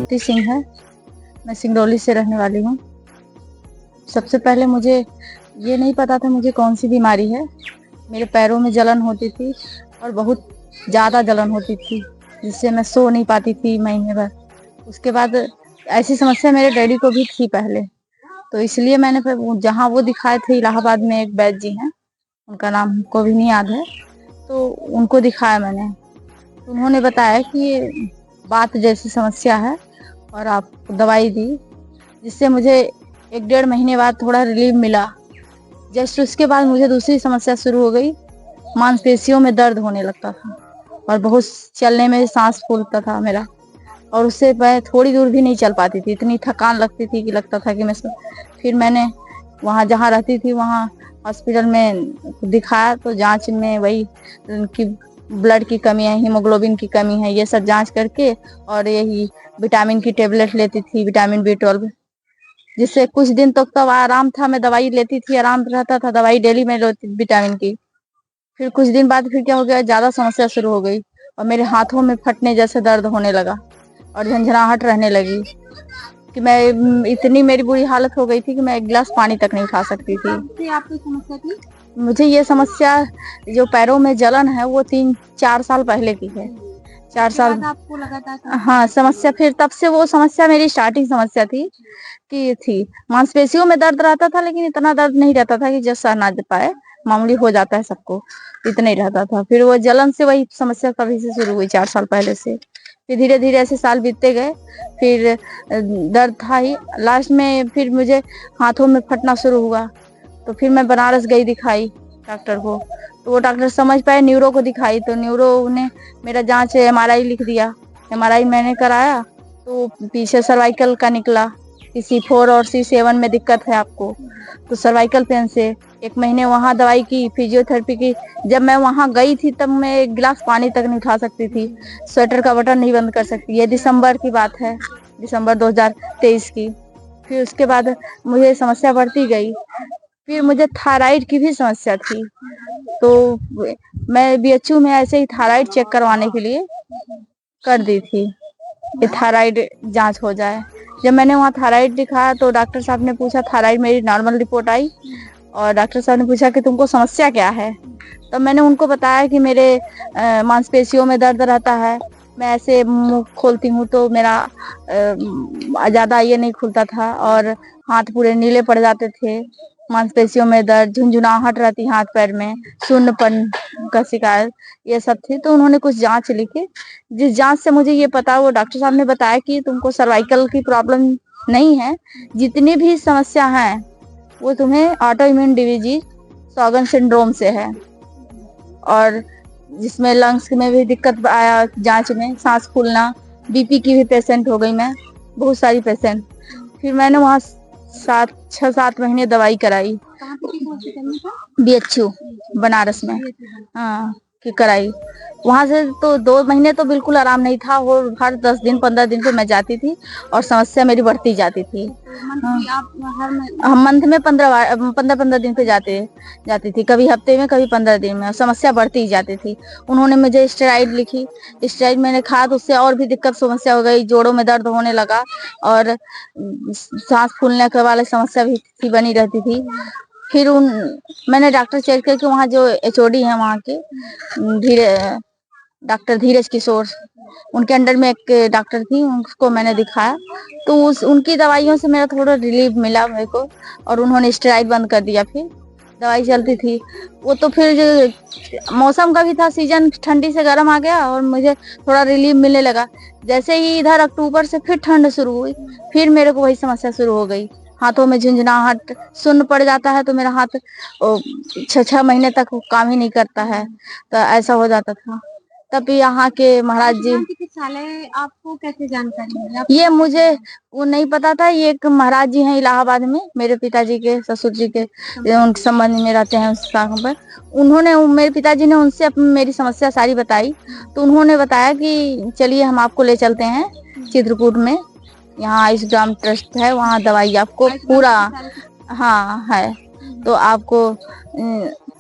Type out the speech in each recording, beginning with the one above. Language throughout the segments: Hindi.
श्रुति सिंह है। मैं सिंगरौली से रहने वाली हूँ। सबसे पहले मुझे ये नहीं पता था मुझे कौन सी बीमारी है। मेरे पैरों में जलन होती थी और बहुत ज़्यादा जलन होती थी, जिससे मैं सो नहीं पाती थी महीने भर। उसके बाद ऐसी समस्या मेरे डैडी को भी थी पहले, तो इसलिए मैंने फिर जहाँ वो दिखाए थे इलाहाबाद में एक वैद्य जी हैं, उनका नाम हमको भी नहीं याद है, तो उनको दिखाया मैंने। तो उन्होंने बताया कि ये बात जैसी समस्या है और आप दवाई दी, जिससे मुझे 1-1.5 महीने बाद थोड़ा रिलीफ मिला। जस्ट उसके बाद मुझे दूसरी समस्या शुरू हो गई। मांसपेशियों में दर्द होने लगता था और बहुत चलने में सांस फूलता था मेरा, और उससे मैं थोड़ी दूर भी नहीं चल पाती थी, इतनी थकान लगती थी कि लगता था कि मैं फिर मैंने वहाँ जहाँ रहती थी वहाँ हॉस्पिटल में दिखाया, तो जांच में वही कि ब्लड की कमी है, हीमोग्लोबिन की कमी है, ये सब जांच करके, और यही विटामिन की टेबलेट लेती थी, विटामिन B12, जिससे कुछ दिन तक तो आराम था। मैं दवाई लेती थी, आराम रहता था, दवाई डेली में लेती विटामिन की। फिर कुछ दिन बाद फिर क्या हो गया, ज्यादा समस्या शुरू हो गई और मेरे हाथों में फटने जैसे दर्द होने लगा और झंझनाहट रहने लगी कि मैं इतनी मेरी बुरी हालत हो गई थी कि मैं 1 गिलास पानी तक नहीं उठा सकती थी। आपको समस्या थी? मुझे ये समस्या जो पैरों में जलन है वो 3-4 साल पहले की है। 4 साल आपको लगा था? हाँ, समस्या फिर तब से वो समस्या मेरी स्टार्टिंग समस्या थी। मांसपेशियों में दर्द रहता था, लेकिन इतना दर्द नहीं रहता था कि जो सह ना पाए, मामूली हो जाता है सबको, इतना ही रहता था। फिर वो जलन से वही समस्या तभी से शुरू हुई 4 साल पहले से। फिर धीरे धीरे ऐसे साल बीतते गए, फिर दर्द था ही, लास्ट में फिर मुझे हाथों में फटना शुरू हुआ। तो फिर मैं बनारस गई, दिखाई डॉक्टर को, तो वो डॉक्टर समझ पाए, न्यूरो को दिखाई, तो न्यूरो ने मेरा जांच MRI लिख दिया। MRI मैंने कराया तो पीछे सर्वाइकल का निकला कि C4 और C7 में दिक्कत है आपको, तो सर्वाइकल पेन से 1 महीने वहाँ दवाई की, फिजियोथेरेपी की। जब मैं वहाँ गई थी तब मैं 1 गिलास पानी तक नहीं उठा सकती थी, स्वेटर का बटन नहीं बंद कर सकती। ये दिसंबर की बात है, दिसंबर 2023 की। फिर उसके बाद मुझे समस्या बढ़ती गई। फिर मुझे थायराइड की भी समस्या थी, तो मैं BHU में ऐसे ही थायराइड चेक करवाने के लिए कर दी थी कि थायराइड जांच हो जाए। जब मैंने वहाँ थायराइड दिखाया तो डॉक्टर साहब ने पूछा, थायराइड मेरी नॉर्मल रिपोर्ट आई, और डॉक्टर साहब ने पूछा कि तुमको समस्या क्या है। तो मैंने उनको बताया कि मेरे मांसपेशियों में दर्द रहता है, मैं ऐसे मुंह खोलती हूँ तो मेरा ज़्यादा ये नहीं खुलता था और हाथ पूरे नीले पड़ जाते थे, मांसपेशियों में दर्द, झुंझुनाहट रहती हाथ पैर में, शून्यपन का शिकायत, ये सब थी। तो उन्होंने कुछ जांच लिखी, जिस जांच से मुझे ये पता, वो डॉक्टर साहब ने बताया कि तुमको सर्वाइकल की प्रॉब्लम नहीं है, जितनी भी समस्या है वो तुम्हें ऑटो इम्यून डिजीज शॉगन सिंड्रोम से है, और जिसमें लंग्स में भी दिक्कत आया, जांच में सांस फूलना, BP की भी पेशेंट हो गई मैं, बहुत सारी पेशेंट। फिर मैंने वहाँ 6-7 महीने दवाई कराई, BHU बनारस में, हाँ कि कराई। वहां से तो 2 महीने तो बिल्कुल आराम नहीं था, और हर 10 दिन 15 दिन पे मैं जाती थी और समस्या मेरी बढ़ती जाती थी। हम मंथ में 15 दिन पे जाती थी, कभी हफ्ते में, कभी 15 दिन में, समस्या बढ़ती ही जाती थी। उन्होंने मुझे स्टेरॉइड लिखी, स्टेरॉइड मैंने खाया तो उससे और भी दिक्कत समस्या हो गई, जोड़ों में दर्द होने लगा और सांस फूलने के वाली समस्या भी बनी रहती थी। फिर मैंने डॉक्टर चेक करके, वहाँ जो HOD है वहाँ के डॉक्टर धीरज किशोर, उनके अंडर में एक डॉक्टर थी, उसको मैंने दिखाया, तो उनकी दवाइयों से मेरा थोड़ा रिलीफ मिला मेरे को, और उन्होंने स्टेरॉइड बंद कर दिया। फिर दवाई चलती थी वो, तो फिर मौसम का भी था, सीजन ठंडी से गर्म आ गया और मुझे थोड़ा रिलीफ मिलने लगा। जैसे ही इधर अक्टूबर से फिर ठंड शुरू हुई, फिर मेरे को वही समस्या शुरू हो गई, हाथों में झुंझुनाहट, सुन्न पड़ जाता है तो मेरा हाथ 6-6 महीने तक काम ही नहीं करता है, तो ऐसा हो जाता था। तब यहाँ के महाराज जी, आपको कैसे जानकारी मिली? ये मुझे वो नहीं पता था, ये एक महाराज जी हैं इलाहाबाद में, मेरे पिताजी के ससुर जी के उनके संबंध में रहते हैं उस शाखा पर। उन्होंने, मेरे पिताजी ने उनसे मेरी समस्या सारी बताई, तो उन्होंने बताया कि चलिए हम आपको ले चलते हैं चित्रकूट में, यहाँ आयुष ट्रस्ट है, वहाँ दवाई आपको पूरा, हाँ है, तो आपको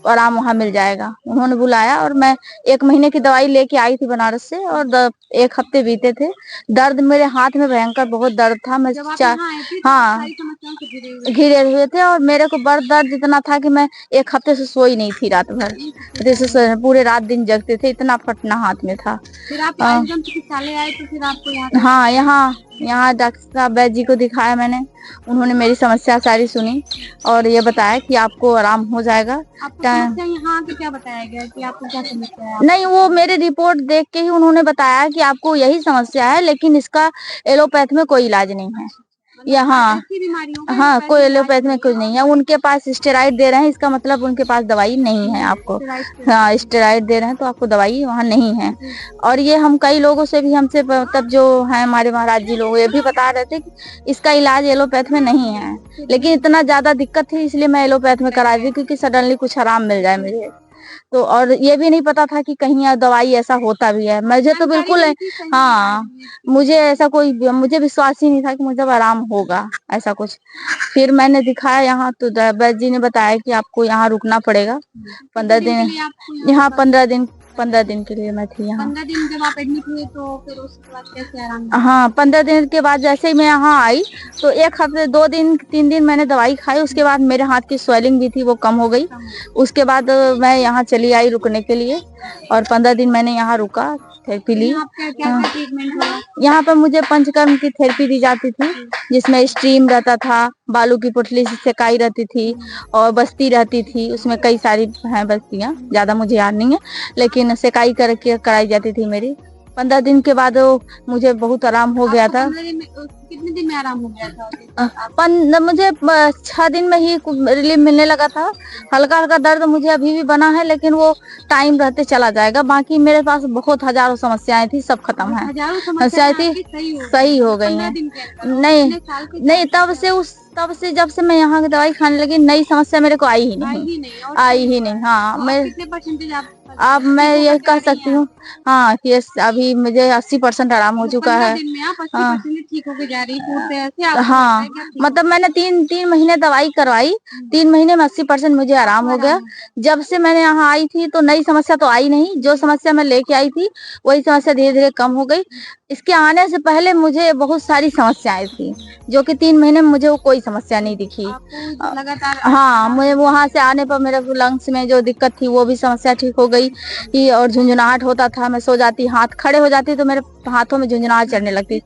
आराम वहाँ मिल जाएगा। उन्होंने बुलाया और मैं 1 महीने की दवाई लेके आई थी बनारस से और 1 हफ्ते बीते थे। दर्द मेरे हाथ में भयंकर बहुत दर्द था। मैं जब आप चा यहाँ आए थे तो हाँ, सारी समस्याओं से घिरे हुए थे। घिरे हुए थे और मेरे को बड़ दर्द इतना था कि मैं 1 हफ्ते से सोई नहीं थी रात भर। जैसे पूरे रात दिन जगते थे, इतना फटना हाथ में था। फिर आप अ, आयुर्वेद चिकित्सालय आए तो फिर आपको यहाँ हाँ, यहाँ डॉक्टर साहब वैद्य जी को दिखाया मैंने। उन्होंने मेरी समस्या सारी सुनी और ये बताया कि आपको आराम हो जाएगा। आपको समस्या यहाँ आके क्या बताया गया कि आपको क्या समस्या है? नहीं, वो मेरे रिपोर्ट देख के ही उन्होंने बताया कि आपको यही समस्या है, लेकिन इसका एलोपैथ में कोई इलाज नहीं है। यहाँ ऐसी बीमारियों का हाँ, एलोपैथी कोई इलाज एलोपैथ में कुछ नहीं है। उनके पास स्टेरॉइड दे रहे हैं, इसका मतलब उनके पास दवाई नहीं है आपको। हाँ, स्टेरॉइड दे रहे हैं तो आपको दवाई वहाँ नहीं है। और ये हम कई लोगों से भी हमसे मतलब जो है हमारे महाराज जी लोग ये भी बता रहे थे कि इसका इलाज एलोपैथ में नहीं है, लेकिन इतना ज्यादा दिक्कत थी इसलिए मैं एलोपैथ में करा दी क्योंकि सडनली कुछ आराम मिल जाए मुझे। तो और ये भी नहीं पता था कि कहीं दवाई ऐसा होता भी है। मुझे तो बिल्कुल हाँ, मुझे ऐसा कोई मुझे विश्वास ही नहीं था कि मुझे अब आराम होगा ऐसा कुछ। फिर मैंने दिखाया यहाँ तो वैद्य जी ने बताया कि आपको यहाँ रुकना पड़ेगा 15 दिन। यहाँ 15 दिन के लिए मैं थी यहाँ। 15 दिन जब आप एडमिट हुए तो फिर उसके बाद कैसे आराम? हाँ, 15 दिन के बाद जैसे ही मैं यहाँ आई तो 1 हफ्ते 2 दिन 3 दिन मैंने दवाई खाई। उसके बाद मेरे हाथ की स्वेलिंग भी थी वो कम हो गई। उसके बाद मैं यहाँ चली आई रुकने के लिए और 15 दिन मैंने यहाँ रुका, थेरेपी ली। यहाँ पर मुझे पंचकर्म की थेरेपी दी जाती थी जिसमें स्टीम रहता था, बालू की पुतली से सेकाई रहती थी और बस्ती रहती थी। उसमें कई सारी हैं बस्तियां, ज्यादा मुझे याद नहीं है, लेकिन सेकाई करके कराई जाती थी मेरी। 15 दिन के बाद मुझे बहुत आराम हो गया था। कितने दिन में आराम हो गया था? मुझे 6 दिन में ही रिलीफ मिलने लगा था। हल्का हल्का दर्द मुझे अभी भी बना है, लेकिन वो टाइम रहते चला जाएगा। बाकी मेरे पास बहुत हजारों समस्याएं थी, सब खत्म है। समस्याएं थी सही हो गई हैं। नहीं, तब से जब से मैं यहाँ की दवाई खाने लगी नई समस्या मेरे को आई ही नहीं। हाँ, मैं अब मैं ये कह सकती हूँ हाँ कि अभी मुझे 80% आराम हो चुका है। हाँ, ठीक होके जा रही हाँ, मतलब मैंने 3 महीने दवाई करवाई, 3 महीने में 80% मुझे आराम हो गया। जब से मैंने यहाँ आई थी तो नई समस्या तो आई नहीं, जो समस्या मैं लेके आई थी वही समस्या धीरे धीरे कम हो गई। इसके आने से पहले मुझे बहुत सारी समस्याएं थी जो कि 3 महीने में मुझे वो कोई समस्या नहीं दिखी। लगातार हाँ, मुझे वहां से आने पर मेरे लंग्स में जो दिक्कत थी वो भी समस्या ठीक हो गई कि और झुंझुनाहट होता था। मैं सो जाती, हाथ खड़े हो जाती तो मेरे हाथों में झुंझुनाहट चढ़ने लगती।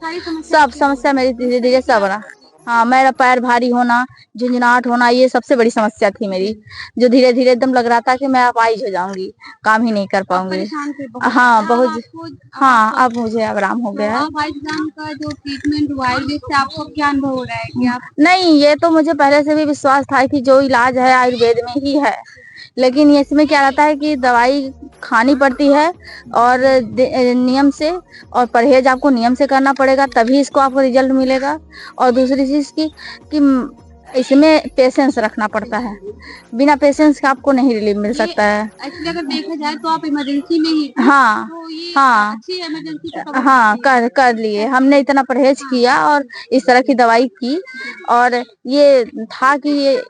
सब समस्या मेरी धीरे धीरे सब रहा। हाँ, मेरा पैर भारी होना, झुंझुनाहट होना, ये सबसे बड़ी समस्या थी मेरी, जो धीरे धीरे एकदम लग रहा था कि मैं अपाहिज हो जाऊंगी, काम ही नहीं कर पाऊंगी। हाँ, बहुत। हाँ, अब मुझे आराम हो गया है। का जो ट्रीटमेंट हुआ है जिससे आपको क्या अनुभव हो रहा है कि आप? नहीं, ये तो मुझे पहले से भी विश्वास था कि जो इलाज है आयुर्वेद में ही है, लेकिन इसमें क्या रहता है कि दवाई खानी पड़ती है और नियम से, और परहेज आपको नियम से करना पड़ेगा तभी इसको आपको रिजल्ट मिलेगा। और दूसरी चीज कि इसमें पेशेंस रखना पड़ता है, बिना पेशेंस के आपको नहीं रिलीफ मिल सकता है। एक्चुअली अगर देखा जाए तो आप इमरजेंसी में ही हाँ, हाँ, हाँ, कर लिए। हमने इतना परहेज किया और इस तरह की दवाई की और ये था कि ये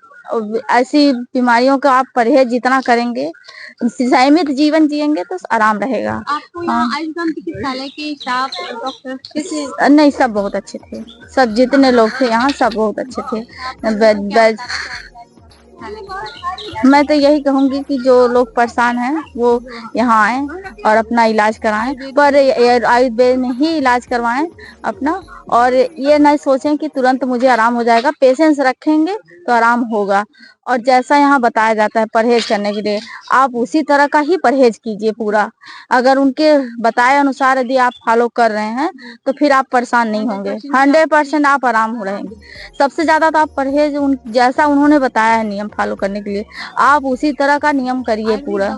ऐसी बीमारियों का आप परहेज जितना करेंगे, संयमित जीवन जिएंगे तो आराम रहेगा। आपको यहाँ आयुर्वेद चिकित्सालय के स्टाफ डॉक्टर कैसे? नहीं, सब बहुत अच्छे थे। सब जितने लोग थे यहाँ सब बहुत अच्छे थे। मैं तो यही कहूंगी कि जो लोग परेशान हैं वो यहाँ आए और अपना इलाज कराएं, पर आयुर्वेद में ही इलाज करवाएं अपना। और ये नहीं सोचें कि तुरंत मुझे आराम हो जाएगा, पेशेंस रखेंगे तो आराम होगा। और जैसा यहाँ बताया जाता है परहेज करने के लिए, आप उसी तरह का ही परहेज कीजिए पूरा। अगर उनके बताए अनुसार यदि आप फॉलो कर रहे हैं तो फिर आप परेशान नहीं होंगे, 100% आप आराम हो रहेंगे। सबसे ज्यादा तो आप परहेज जैसा उन्होंने बताया है नियम फॉलो करने के लिए, आप उसी तरह का नियम करिए पूरा।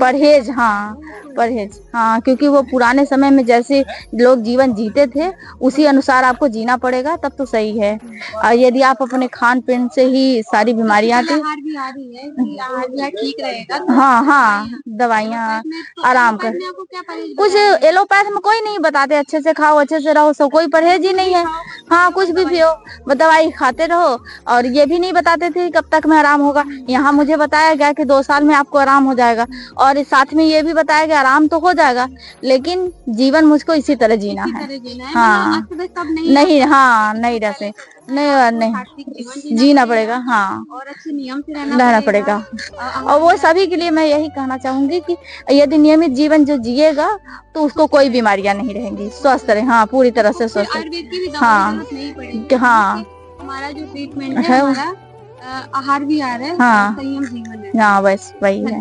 परहेज, हाँ, परहेज, हाँ, क्योंकि वो पुराने समय में जैसे लोग जीवन जीते थे उसी अनुसार आपको जीना पड़ेगा, तब तो सही है। और यदि आप अपने खान पीन से ही सारी बीमारियां थी। आहार भी आ रही है कि आहार विहार ठीक रहेगा तो हाँ हाँ, दवाइयाँ तो आराम कर। एलोपैथ में आपको क्या परहेज कुछ बताया? एलोपैथ में कोई नहीं बताते, अच्छे से खाओ अच्छे से रहो, सब कोई परहेज ही नहीं है। हाँ, कुछ भी पियो, दवाई खाते रहो। और ये भी नहीं बताते थे कब तक में आराम होगा। यहाँ मुझे बताया गया कि 2 साल में आपको आराम हो जाएगा, और साथ में ये भी बताया गया आराम तो हो जाएगा, लेकिन जीवन मुझको इसी तरह जीना इसी है। तरह जीना है, हाँ मतलब अस्त व्यस्त अब नहीं नहीं, रहना हाँ है। नहीं इसको रह पहले से नहीं आपको नहीं सात्विक जीवन जीना पड़ेगा। हाँ, और अच्छे नियम से रहना पड़ेगा। आहार और वो विहार सभी के लिए मैं यही कहना चाहूंगी कि यदि नियमित जीवन जो जिएगा तो उसको कोई बीमारियां नहीं रहेंगी, स्वस्थ रहे। हाँ, पूरी तरह से फिर स्वस्थ आयुर्वेद की भी दवा की हाँ जरूरत नहीं पड़ेगी। हाँ हमारा जो ट्रीटमेंट है है। हमारा आहार विहार है और हाँ संयम जीवन है। हाँ, बस वही है।